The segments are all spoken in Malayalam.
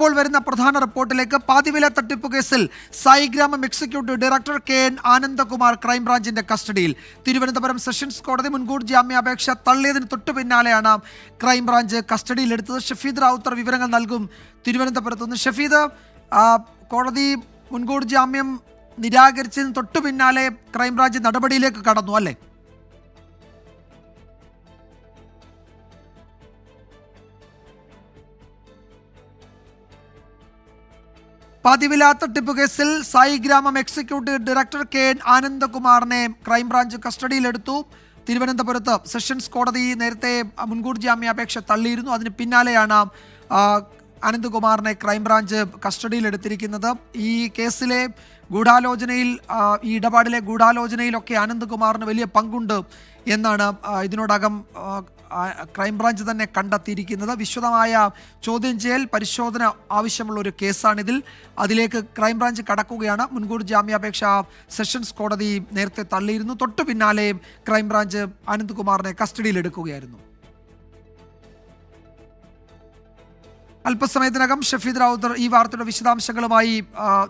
ഇപ്പോൾ വരുന്ന പ്രധാന റിപ്പോർട്ടിലേക്ക് പാതിവില തട്ടിപ്പ് കേസിൽ Saigramam executive director KN Anandakumar ക്രൈംബ്രാഞ്ചിന്റെ കസ്റ്റഡിയിൽ. തിരുവനന്തപുരം സെഷൻസ് കോടതി മുൻകൂർ ജാമ്യാപേക്ഷ തള്ളിയതിന് തൊട്ടു പിന്നാലെയാണ് ക്രൈംബ്രാഞ്ച് കസ്റ്റഡിയിലെടുത്തത്. ഷഫീദ് റാവുത്തർ വിവരങ്ങൾ നൽകും തിരുവനന്തപുരത്ത് നിന്ന്. ഷഫീദ്, കോടതി മുൻകൂർ ജാമ്യം നിരാകരിച്ചതിന് തൊട്ടു പിന്നാലെ ക്രൈംബ്രാഞ്ച് നടപടിയിലേക്ക് കടന്നു, അല്ലേ? പാതിവില തട്ടിപ്പ് കേസിൽ Saigramam executive director KN ആനന്ദകുമാറിനെ crime branch കസ്റ്റഡിയിലെടുത്തു. തിരുവനന്തപുരത്ത് സെഷൻസ് കോടതി നേരത്തെ മുൻകൂർ ജാമ്യാപേക്ഷ തള്ളിയിരുന്നു. അതിന് പിന്നാലെയാണ് ആനന്ദകുമാറിനെ ക്രൈംബ്രാഞ്ച് കസ്റ്റഡിയിലെടുത്തിരിക്കുന്നത്. ഈ കേസിലെ ഗൂഢാലോചനയിൽ, ഈ ഇടപാടിലെ ഗൂഢാലോചനയിലൊക്കെ ആനന്ദകുമാറിന് വലിയ പങ്കുണ്ട് എന്നാണ് ഇതിനോടകം ക്രൈംബ്രാഞ്ച് തന്നെ കണ്ടെത്തിയിരിക്കുന്നത്. വിശദമായ ചോദ്യം ചെയ്യൽ പരിശോധന ആവശ്യമുള്ള ഒരു കേസാണിതിൽ. അതിലേക്ക് ക്രൈംബ്രാഞ്ച് കടക്കുകയാണ്. മുൻകൂർ ജാമ്യാപേക്ഷ സെഷൻസ് കോടതി നേരത്തെ തള്ളിയിരുന്നു. തൊട്ടു പിന്നാലെ ക്രൈംബ്രാഞ്ച് ആനന്ദകുമാറിനെ കസ്റ്റഡിയിലെടുക്കുകയായിരുന്നു. അല്പസമയത്തിനകം ഷഫീദ് റാവുത്തർ ഈ വാർത്തയുടെ വിശദാംശങ്ങളുമായി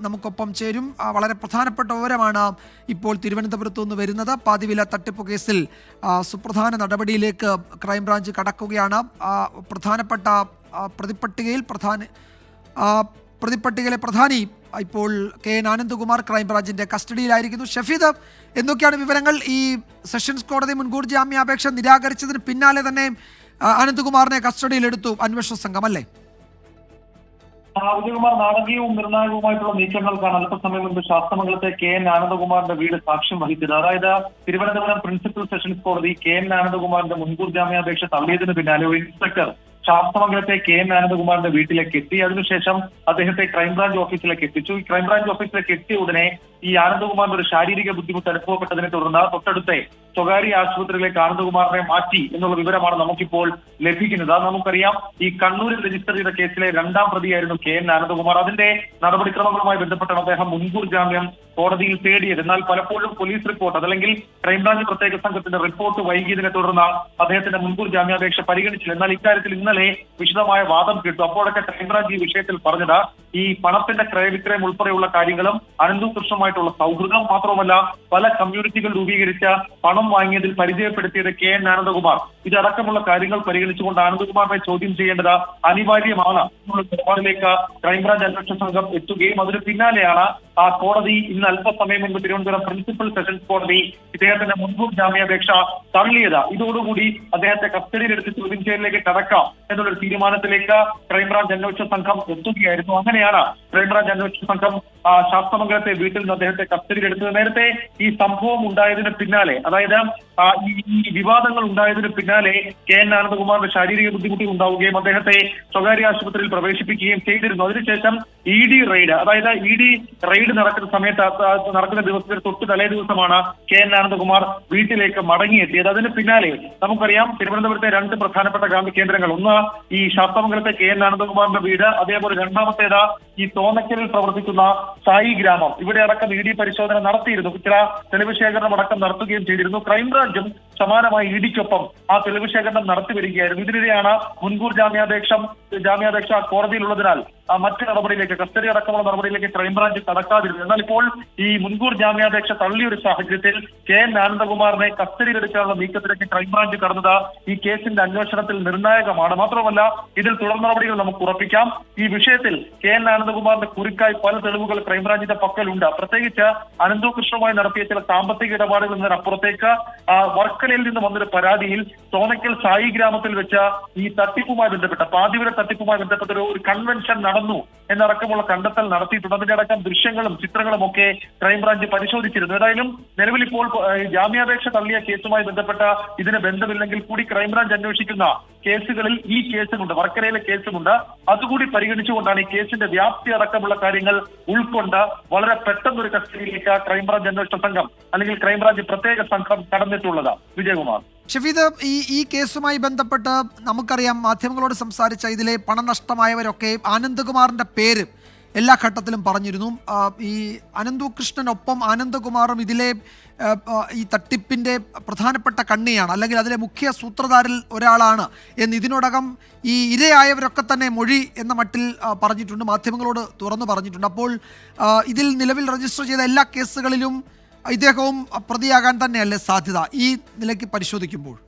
നമുക്കൊപ്പം ചേരും. വളരെ പ്രധാനപ്പെട്ട വിവരമാണ് ഇപ്പോൾ തിരുവനന്തപുരത്തു നിന്ന് വരുന്നത്. പാതിവില തട്ടിപ്പ് കേസിൽ സുപ്രധാന നടപടിയിലേക്ക് ക്രൈംബ്രാഞ്ച് കടക്കുകയാണ്. പ്രധാനപ്പെട്ട പ്രതിപട്ടികയിലെ പ്രധാനി ഇപ്പോൾ KN ആനന്ദകുമാർ ക്രൈംബ്രാഞ്ചിന്റെ കസ്റ്റഡിയിലായിരിക്കുന്നു. ഷഫീദ്, എന്തൊക്കെയാണ് വിവരങ്ങൾ? ഈ സെഷൻസ് കോടതി മുൻകൂർ ജാമ്യാപേക്ഷ നിരാകരിച്ചതിന് പിന്നാലെ തന്നെ ആനന്ദകുമാറിനെ കസ്റ്റഡിയിലെടുത്തു അന്വേഷണ സംഘം, അല്ലേ? വിജയകുമാർ, നാടകീയവും നിർണായകവുമായിട്ടുള്ള നീക്കങ്ങൾക്കാണ് അല്പസമയം മുൻപ് ശാസ്തമംഗലത്തെ KN ആനന്ദകുമാറിന്റെ വീട് സാക്ഷ്യം വഹിച്ചത്. അതായത് തിരുവനന്തപുരം പ്രിൻസിപ്പൽ സെഷൻസ് കോടതി KN ആനന്ദകുമാറിന്റെ മുൻകൂർ ജാമ്യാപേക്ഷ തള്ളിയതിന് പിന്നാലെ ഒരു ഇൻസ്പെക്ടർ ശാസ്തമംഗലത്തെ KN ആനന്ദകുമാറിന്റെ വീട്ടിലേക്ക് എത്തി. അതിനുശേഷം അദ്ദേഹത്തെ ക്രൈംബ്രാഞ്ച് ഓഫീസിലേക്ക് എത്തിച്ചു. ഈ ക്രൈംബ്രാഞ്ച് ഓഫീസിലേക്ക് എത്തിയ ഉടനെ ഈ ആനന്ദകുമാറിന്റെ ഒരു ശാരീരിക ബുദ്ധിമുട്ട് അനുഭവപ്പെട്ടതിനെ തുടർന്ന് തൊട്ടടുത്തെ സ്വകാര്യ ആശുപത്രിയിലേക്ക് ആനന്ദകുമാറിനെ മാറ്റി എന്നുള്ള വിവരമാണ് നമുക്കിപ്പോൾ ലഭിക്കുന്നത്. നമുക്കറിയാം, ഈ കണ്ണൂരിൽ രജിസ്റ്റർ ചെയ്ത കേസിലെ രണ്ടാം പ്രതിയായിരുന്നു KN ആനന്ദകുമാർ. അതിന്റെ നടപടിക്രമങ്ങളുമായി ബന്ധപ്പെട്ടാണ് അദ്ദേഹം മുൻകൂർ ജാമ്യം കോടതിയിൽ തേടിയത്. എന്നാൽ പലപ്പോഴും പോലീസ് റിപ്പോർട്ട്, അതല്ലെങ്കിൽ ക്രൈംബ്രാഞ്ച് പ്രത്യേക സംഘത്തിന്റെ റിപ്പോർട്ട് വൈകിയതിനെ തുടർന്ന് അദ്ദേഹത്തിന്റെ മുൻകൂർ ജാമ്യാപേക്ഷ പരിഗണിച്ചില്ല. എന്നാൽ ഇക്കാര്യത്തിൽ ഇന്നലെ വിശദമായ വാദം കേട്ടു. അപ്പോഴൊക്കെ ക്രൈംബ്രാഞ്ച് ഈ വിഷയത്തിൽ പറഞ്ഞത് ഈ പണത്തിന്റെ ക്രയവിക്രയം ഉൾപ്പെടെയുള്ള കാര്യങ്ങളും അനന്തു കൃഷ്ണുമായിട്ടുള്ള സൗഹൃദം മാത്രമല്ല പല കമ്മ്യൂണിറ്റികൾ രൂപീകരിച്ച പണം വാങ്ങിയതിൽ പരിചയപ്പെടുത്തിയത് KN ആനന്ദകുമാർ, ഇതടക്കമുള്ള കാര്യങ്ങൾ പരിഗണിച്ചുകൊണ്ട് ആനന്ദകുമാറിനെ ചോദ്യം ചെയ്യേണ്ടത് അനിവാര്യമാണ് എന്നുള്ള നിലപാടിലേക്ക് ക്രൈംബ്രാഞ്ച് അന്വേഷണ സംഘം എത്തുകയും അതിന് പിന്നാലെയാണ് ആ കോടതി ഇന്ന് അല്പസമയം മുൻപ് തിരുവനന്തപുരം പ്രിൻസിപ്പൽ സെഷൻസ് കോടതി ഇദ്ദേഹത്തിന്റെ മുൻകൂർ ജാമ്യാപേക്ഷ തള്ളിയത്. ഇതോടുകൂടി അദ്ദേഹത്തെ കസ്റ്റഡിയിലെടുത്ത് ചോദ്യം ചെയ്യലിലേക്ക് കടക്കാം എന്നുള്ളൊരു തീരുമാനത്തിലേക്ക് ക്രൈംബ്രാഞ്ച് അന്വേഷണ സംഘം എത്തുകയായിരുന്നു. അങ്ങനെയാണ് ക്രൈംബ്രാഞ്ച് അന്വേഷണ സംഘം ശാസ്തമംഗലത്തെ വീട്ടിൽ നിന്ന് അദ്ദേഹത്തെ കസ്റ്റഡിയിലെടുത്തത്. നേരത്തെ ഈ സംഭവം ഉണ്ടായതിന് പിന്നാലെ, അതായത് ഈ വിവാദങ്ങൾ ഉണ്ടായതിന് പിന്നാലെ KN ആനന്ദകുമാറിന്റെ ശാരീരിക ബുദ്ധിമുട്ടുകൾ ഉണ്ടാവുകയും അദ്ദേഹത്തെ സ്വകാര്യ ആശുപത്രിയിൽ പ്രവേശിപ്പിക്കുകയും ചെയ്തിരുന്നു. അതിനുശേഷം ED റെയ്ഡ്, അതായത് ED റെയ്ഡ് നടക്കുന്ന സമയത്ത്, നടക്കുന്ന ദിവസത്തിന് തൊട്ട് തലേ ദിവസമാണ് KN ആനന്ദകുമാർ വീട്ടിലേക്ക് മടങ്ങിയെത്തിയത്. അതിന് പിന്നാലെ നമുക്കറിയാം, തിരുവനന്തപുരത്തെ രണ്ട് പ്രധാനപ്പെട്ട കേന്ദ്രങ്ങൾ, ഒന്ന് ഈ ശാസ്തമംഗലത്തെ KN ആനന്ദകുമാറിന്റെ വീട്, അതേപോലെ രണ്ടാമത്തേത് ഈ തോന്നക്കലിൽ പ്രവർത്തിക്കുന്ന സായിഗ്രാമം. ഇവിടെ അടക്കം ED പരിശോധന നടത്തിയിരുന്നു. ചില തെളിവ് ശേഖരണം അടക്കം നടത്തുകയും ചെയ്തിരുന്നു. ക്രൈംബ്രാഞ്ചും സമാനമായി EDക്കൊപ്പം ആ തെളിവ് ശേഖരണം നടത്തി വരികയായിരുന്നു. ഇതിനിടെയാണ് മുൻകൂർ ജാമ്യാപേക്ഷ കോടതിയിലുള്ളതിനാൽ മറ്റു നടപടിയിലേക്ക്, കസ്റ്റഡി അടക്കമുള്ള നടപടിയിലേക്ക് ക്രൈംബ്രാഞ്ച് കടക്കാതിരുന്നു. എന്നാൽ ഇപ്പോൾ ഈ മുൻകൂർ ജാമ്യാപേക്ഷ തള്ളിയൊരു സാഹചര്യത്തിൽ KN ആനന്ദകുമാറിനെ കസ്റ്റഡിയിലെടുക്കാനുള്ള നീക്കത്തിലേക്ക് ക്രൈംബ്രാഞ്ച് കടന്നത് ഈ കേസിന്റെ അന്വേഷണത്തിൽ നിർണായകമാണ്. മാത്രമല്ല, ഇതിൽ തുടർ നടപടികൾ നമുക്ക് ഉറപ്പിക്കാം. ഈ വിഷയത്തിൽ KN ആനന്ദകുമാറിന്റെ കുറിക്കായി പല തെളിവുകൾ ക്രൈംബ്രാഞ്ചിന്റെ പക്കലുണ്ട്. പ്രത്യേകിച്ച് അനന്തു കൃഷ്ണുമായി നടത്തിയ ചില സാമ്പത്തിക ഇടപാടുകൾ എന്നതിനപ്പുറത്തേക്ക് വർക്കലയിൽ നിന്ന് വന്നൊരു പരാതിയിൽ തോന്നക്കൽ സായി ഗ്രാമത്തിൽ വെച്ച് ഈ തട്ടിപ്പുമായി ബന്ധപ്പെട്ട, പാതിവില തട്ടിപ്പുമായി ബന്ധപ്പെട്ട ഒരു കൺവെൻഷൻ നടന്നു എന്നടക്കമുള്ള കണ്ടെത്തൽ നടത്തിയിട്ടുണ്ട്. അതിന്റെ അടക്കം ദൃശ്യങ്ങളും ചിത്രങ്ങളും ഒക്കെ ക്രൈംബ്രാഞ്ച് പരിശോധിച്ചിരുന്നു. ഏതായാലും നിലവിൽ ഇപ്പോൾ ജാമ്യാപേക്ഷ തള്ളിയ കേസുമായി ബന്ധപ്പെട്ട ഇതിന് ബന്ധമില്ലെങ്കിൽ കൂടി ക്രൈംബ്രാഞ്ച് അന്വേഷിക്കുന്ന കേസുകളിൽ ഈ കേസുമുണ്ട്, വർക്കലയിലെ കേസുമുണ്ട്. അതുകൂടി പരിഗണിച്ചുകൊണ്ടാണ് ഈ കേസിന്റെ വ്യാപ്തി അടക്കമുള്ള കാര്യങ്ങൾ ഉൾക്കൊണ്ട് വളരെ പെട്ടെന്നൊരു കസ്റ്റഡിയിലേക്ക് ക്രൈംബ്രാഞ്ച് അന്വേഷണ സംഘം അല്ലെങ്കിൽ ക്രൈംബ്രാഞ്ച് പ്രത്യേക സംഘം കടന്നിട്ടുള്ളത്. വിജയകുമാർ. ഷഫീദ്, ഈ കേസുമായി ബന്ധപ്പെട്ട് നമുക്കറിയാം, മാധ്യമങ്ങളോട് സംസാരിച്ച ഇതിലെ പണം നഷ്ടമായവരൊക്കെ ആനന്ദകുമാറിന്റെ പേര് എല്ലാ ഘട്ടത്തിലും പറഞ്ഞിരുന്നു. ഈ അനന്തു കൃഷ്ണനൊപ്പം ആനന്ദകുമാറും ഇതിലെ ഈ തട്ടിപ്പിൻ്റെ പ്രധാനപ്പെട്ട കണ്ണിയാണ്, അല്ലെങ്കിൽ അതിലെ മുഖ്യ സൂത്രധാരിൽ ഒരാളാണ് എന്ന് ഇതിനോടകം ഈ ഇരയായവരൊക്കെ തന്നെ മൊഴി എന്ന മട്ടിൽ പറഞ്ഞിട്ടുണ്ട്, മാധ്യമങ്ങളോട് തുറന്നു പറഞ്ഞിട്ടുണ്ട്. അപ്പോൾ ഇതിൽ നിലവിൽ രജിസ്റ്റർ ചെയ്ത എല്ലാ കേസുകളിലും ഇദ്ദേഹവും പ്രതിയാകാൻ തന്നെയല്ലേ സാധ്യത ഈ നിലയ്ക്ക് പരിശോധിക്കുമ്പോൾ?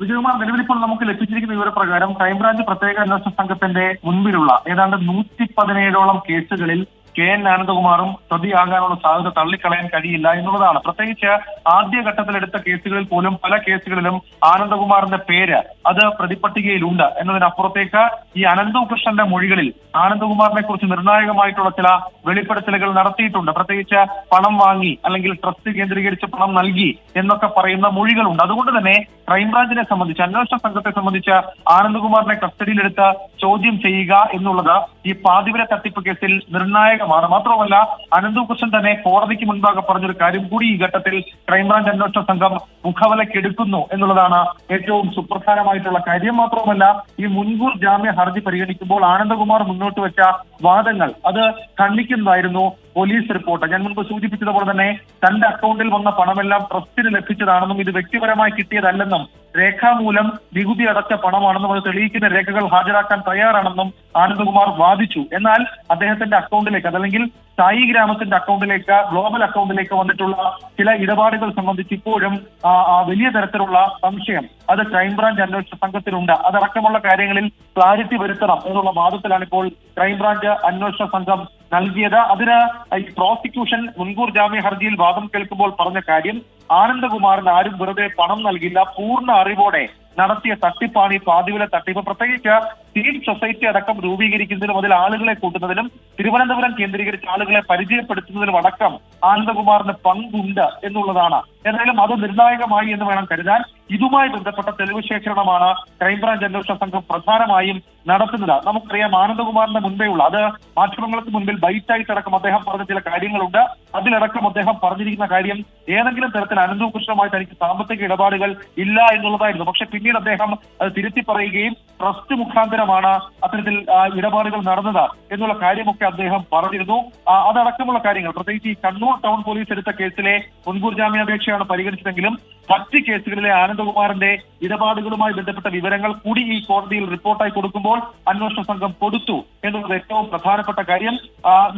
വിജയകുമാർ, നിലവിലിപ്പോൾ നമുക്ക് ലഭിച്ചിരിക്കുന്ന വിവരപ്രകാരം ക്രൈംബ്രാഞ്ച് പ്രത്യേക അന്വേഷണ സംഘത്തിന്റെ മുൻപിലുള്ള ഏതാണ്ട് 117ഓളം കേസുകളിൽ KN ആനന്ദകുമാറും പ്രതിയാകാനുള്ള സാധ്യത തള്ളിക്കളയാൻ കഴിയില്ല എന്നുള്ളതാണ്. പ്രത്യേകിച്ച് ആദ്യഘട്ടത്തിലെടുത്ത കേസുകളിൽ പോലും പല കേസുകളിലും ആനന്ദകുമാറിന്റെ പേര് അത് പ്രതിപട്ടികയിലുണ്ട് എന്നതിനപ്പുറത്തേക്ക് ഈ അനന്തു കൃഷ്ണന്റെ മൊഴികളിൽ ആനന്ദകുമാറിനെ കുറിച്ച് നിർണായകമായിട്ടുള്ള ചില വെളിപ്പെടുത്തലുകൾ നടത്തിയിട്ടുണ്ട്. പ്രത്യേകിച്ച് പണം വാങ്ങി അല്ലെങ്കിൽ ട്രസ്റ്റ് കേന്ദ്രീകരിച്ച് പണം നൽകി എന്നൊക്കെ പറയുന്ന മൊഴികളുണ്ട്. അതുകൊണ്ട് തന്നെ ക്രൈംബ്രാഞ്ചിനെ സംബന്ധിച്ച്, അന്വേഷണ സംഘത്തെ സംബന്ധിച്ച് ആനന്ദകുമാറിനെ കസ്റ്റഡിയിലെടുത്ത് ചോദ്യം ചെയ്യുക എന്നുള്ളത് ഈ പാതിവില തട്ടിപ്പ് കേസിൽ നിർണായകമാണ്. മാത്രമല്ല, അനന്തു കൃഷ്ണൻ തന്നെ കോടതിക്ക് മുൻപാകെ പറഞ്ഞൊരു കാര്യം കൂടി ഈ ഘട്ടത്തിൽ ക്രൈംബ്രാഞ്ച് അന്വേഷണ സംഘം മുഖവിലക്കെടുക്കുന്നു എന്നുള്ളതാണ് ഏറ്റവും സുപ്രധാനമായിട്ടുള്ള കാര്യം. മാത്രമല്ല, ഈ മുൻകൂർ ജാമ്യ ഹർജി പരിഗണിക്കുമ്പോൾ ആനന്ദകുമാർ മുന്നോട്ട് വെച്ച വാദങ്ങൾ അത് ഖണ്ഡിക്കുന്നതായിരുന്നു പോലീസ് റിപ്പോർട്ട്. ഞാൻ മുൻപ് സൂചിപ്പിച്ചതുപോലെ തന്നെ തന്റെ അക്കൗണ്ടിൽ വന്ന പണമെല്ലാം ട്രസ്റ്റിന് ലഭിച്ചതാണെന്നും ഇത് വ്യക്തിപരമായി കിട്ടിയതല്ലെന്നും രേഖാമൂലം നികുതി അടച്ച പണമാണെന്നും അത് തെളിയിക്കുന്ന രേഖകൾ ഹാജരാക്കാൻ തയ്യാറാണെന്നും ആനന്ദകുമാർ വാദിച്ചു. എന്നാൽ അദ്ദേഹത്തിന്റെ അക്കൗണ്ടിലേക്ക്, അതല്ലെങ്കിൽ സായി ഗ്രാമത്തിന്റെ അക്കൗണ്ടിലേക്ക്, ഗ്ലോബൽ അക്കൗണ്ടിലേക്ക് വന്നിട്ടുള്ള ചില ഇടപാടുകൾ സംബന്ധിച്ച് ഇപ്പോഴും വലിയ തരത്തിലുള്ള സംശയം അത് ക്രൈംബ്രാഞ്ച് അന്വേഷണ സംഘത്തിനുണ്ട്. അതടക്കമുള്ള കാര്യങ്ങളിൽ ക്ലാരിറ്റി വരുത്തണം എന്നുള്ള വാദത്തിലാണ് ഇപ്പോൾ ക്രൈംബ്രാഞ്ച് അന്വേഷണ സംഘം നൽകിയത്. അതിന് ഈ പ്രോസിക്യൂഷൻ മുൻകൂർ ജാമ്യ ഹർജിയിൽ വാദം കേൾക്കുമ്പോൾ പറഞ്ഞ കാര്യം, ആനന്ദകുമാറിന് ആരും വെറുതെ പണം നൽകില്ല, പൂർണ്ണ അറിവോടെ നടത്തിയ തട്ടിപ്പാണ് ഈ പാതിവില തട്ടിപ്പ്. പ്രത്യേകിച്ച് സീഡ് സൊസൈറ്റി അടക്കം രൂപീകരിക്കുന്നതിനും അതിൽ ആളുകളെ കൂട്ടുന്നതിനും തിരുവനന്തപുരം കേന്ദ്രീകരിച്ച് ആളുകളെ പരിചയപ്പെടുത്തുന്നതിനും അടക്കം ആനന്ദകുമാറിന് പങ്കുണ്ട് എന്നുള്ളതാണ്. ഏതായാലും അത് നിർണായകമായി എന്ന് വേണം കരുതാൻ. ഇതുമായി ബന്ധപ്പെട്ട തെളിവ് ശേഖരണമാണ് ക്രൈംബ്രാഞ്ച് അന്വേഷണ സംഘം പ്രധാനമായും നടത്തുന്നത്. നമുക്കറിയാം, ആനന്ദകുമാറിന്റെ മുൻപേയുള്ള, അത് മാധ്യമങ്ങൾക്ക് മുൻപിൽ ബൈറ്റായിട്ടടക്കം അദ്ദേഹം പറഞ്ഞ ചില കാര്യങ്ങളുണ്ട്. അതിലടക്കം അദ്ദേഹം പറഞ്ഞിരിക്കുന്ന കാര്യം ഏതെങ്കിലും തരത്തിൽ അനന്തു കൃഷ്ണനുമായി തനിക്ക് സാമ്പത്തിക ഇടപാടുകൾ ഇല്ല എന്നുള്ളതായിരുന്നു. പക്ഷെ പിന്നീട് അദ്ദേഹം അത് തിരുത്തി പറയുകയും ട്രസ്റ്റ് മുഖാന്തരമാണ് അത്തരത്തിൽ ഇടപാടുകൾ നടന്നത് എന്നുള്ള കാര്യമൊക്കെ അദ്ദേഹം പറഞ്ഞിരുന്നു. അതടക്കമുള്ള കാര്യങ്ങൾ, പ്രത്യേകിച്ച് ഈ കണ്ണൂർ ടൗൺ പോലീസ് എടുത്ത കേസിലെ മുൻകൂർ ജാമ്യാപേക്ഷയാണ് പരിഗണിച്ചതെങ്കിലും മറ്റ് കേസുകളിലെ ആനന്ദകുമാറിന്റെ ഇടപാടുകളുമായി ബന്ധപ്പെട്ട വിവരങ്ങൾ കൂടി ഈ കോടതിയിൽ റിപ്പോർട്ടായി കൊടുക്കുമ്പോൾ അന്വേഷണ സംഘം കൊടുത്തു എന്നുള്ളത് ഏറ്റവും പ്രധാനപ്പെട്ട കാര്യം.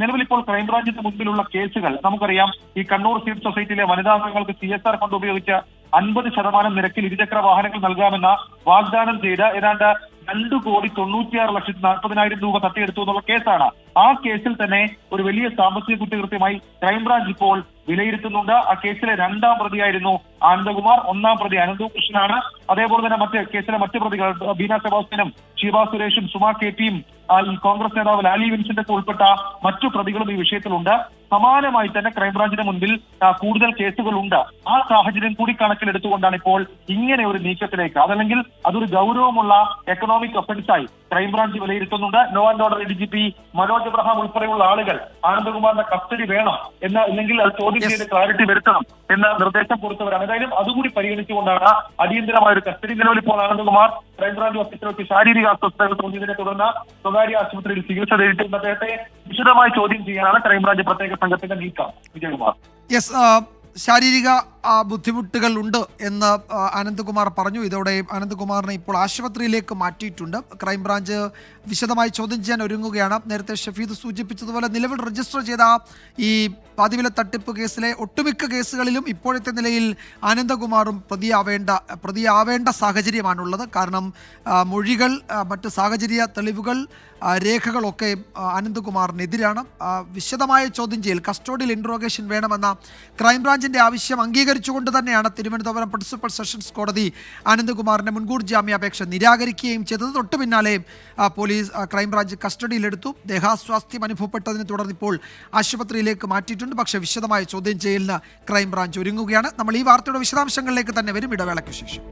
നിലവിൽ ഇപ്പോൾ ക്രൈംബ്രാഞ്ചിന്റെ മുൻപിലുള്ള കേസുകൾ നമുക്കറിയാം. ഈ കണ്ണൂർ സീഡ് സൊസൈറ്റിയിലെ വനിതാംഗങ്ങൾക്ക് CSR ഫണ്ട് ഉപയോഗിച്ച് 50% നിരക്കിൽ ഇരുചക്ര വാഹനങ്ങൾ നൽകാമെന്ന വാഗ്ദാനം ചെയ്ത് ഏതാണ്ട് 2,96,40,000 രൂപ തട്ടിയെടുത്തു എന്നുള്ള കേസാണ്. ആ കേസിൽ തന്നെ ഒരു വലിയ സാമ്പത്തിക കുറ്റകൃത്യമായി ക്രൈംബ്രാഞ്ച് ഇപ്പോൾ വിലയിരുത്തുന്നുണ്ട്. ആ കേസിലെ 2ാം പ്രതിയായിരുന്നു ആനന്ദകുമാർ, 1ാം പ്രതി അനന്തു കൃഷ്ണനാണ്. അതേപോലെ തന്നെ കേസിലെ മറ്റ് പ്രതികൾ ബീന സെബാസ്റ്റ്യനും ശിവ സുരേഷും സുമ KPയും ഈ കോൺഗ്രസ് നേതാവ് ലാലി വിൻസെന്റ് ഉൾപ്പെട്ട മറ്റു പ്രതികളും ഈ വിഷയത്തിലുണ്ട്. സമാനമായി തന്നെ ക്രൈംബ്രാഞ്ചിന് മുൻപിൽ കൂടുതൽ കേസുകളുണ്ട്. ആ സാഹചര്യം കൂടി കണക്കിലെടുത്തുകൊണ്ടാണ് ഇപ്പോൾ ഇങ്ങനെ ഒരു നീക്കത്തിലേക്ക്, അതല്ലെങ്കിൽ അതൊരു ഗൗരവമുള്ള എക്കണോമിക് ഒഫൻസായി ക്രൈംബ്രാഞ്ച് വിലയിരുത്തുന്നുണ്ട്. Law and order ADGP Manoj Abraham ഉൾപ്പെടെയുള്ള ആളുകൾ ആനന്ദകുമാറിന്റെ കസ്റ്റഡി വേണം എന്ന്, അല്ലെങ്കിൽ അത് ചോദ്യം ചെയ്ത് ക്ലാരിറ്റി വരുത്തണം എന്ന നിർദ്ദേശം കൊടുത്തവരാണ്. ഏതായാലും അതുകൂടി പരിഗണിച്ചുകൊണ്ടാണ് അടിയന്തരമായ ഒരു കസ്റ്റഡി. നിലവിൽ ഇപ്പോൾ ആനന്ദകുമാർ ക്രൈംബ്രാഞ്ച് ഓഫീസർക്ക് ശാരീരിക അസ്വസ്ഥതകൾ തോന്നിയതിനെ തുടർന്ന് സ്വകാര്യ ആശുപത്രിയിൽ ചികിത്സ തേടിയിട്ടുണ്ട്. അദ്ദേഹത്തെ വിശദമായി ചോദ്യം ചെയ്യാനാണ് ക്രൈംബ്രാഞ്ച് പ്രത്യേക സംഘത്തിന്റെ നീക്കം. വിജയകുമാർ. ശാരീരിക ബുദ്ധിമുട്ടുകൾ ഉണ്ട് എന്ന് ആനന്ദകുമാർ പറഞ്ഞു. ഇതോടെ ആനന്ദകുമാറിനെ ഇപ്പോൾ ആശുപത്രിയിലേക്ക് മാറ്റിയിട്ടുണ്ട്. ക്രൈംബ്രാഞ്ച് വിശദമായി ചോദ്യം ചെയ്യാൻ ഒരുങ്ങുകയാണ്. നേരത്തെ ഷഫീദ് സൂചിപ്പിച്ചതുപോലെ നിലവിൽ രജിസ്റ്റർ ചെയ്ത ഈ പാതിവില തട്ടിപ്പ് കേസിലെ ഒട്ടുമിക്ക കേസുകളിലും ഇപ്പോഴത്തെ നിലയിൽ ആനന്ദകുമാറും പ്രതിയാവേണ്ട സാഹചര്യമാണുള്ളത്. കാരണം മൊഴികൾ, മറ്റ് സാഹചര്യ തെളിവുകൾ, രേഖകളൊക്കെ ആനന്ദകുമാറിനെതിരാണ്. വിശദമായ ചോദ്യം ചെയ്യൽ, കസ്റ്റഡിയൽ ഇൻട്രോഗേഷൻ വേണമെന്ന ക്രൈംബ്രാഞ്ചിന്റെ ആവശ്യം അംഗീകരിച്ചുകൊണ്ട് തന്നെയാണ് തിരുവനന്തപുരം പ്രിൻസിപ്പൽ സെഷൻസ് കോടതി ആനന്ദകുമാറിന്റെ മുൻകൂർ ജാമ്യാപേക്ഷ നിരാകരിക്കുകയും ചെയ്തത്. തൊട്ടു പിന്നാലെ ക്രൈംബ്രാഞ്ച് കസ്റ്റഡിയിലെടുത്തു. ദേഹാസ്വാസ്ഥ്യം അനുഭവപ്പെട്ടതിനെ തുടർന്ന് ഇപ്പോൾ ആശുപത്രിയിലേക്ക് മാറ്റിയിട്ടുണ്ട്. പക്ഷേ വിശദമായ ചോദ്യം ചെയ്യലിന് ക്രൈംബ്രാഞ്ച് ഒരുങ്ങുകയാണ്. നമ്മൾ ഈ വാർത്തയുടെ വിശദാംശങ്ങളിലേക്ക് തന്നെ വരും ഇടവേളയ്ക്ക് ശേഷം.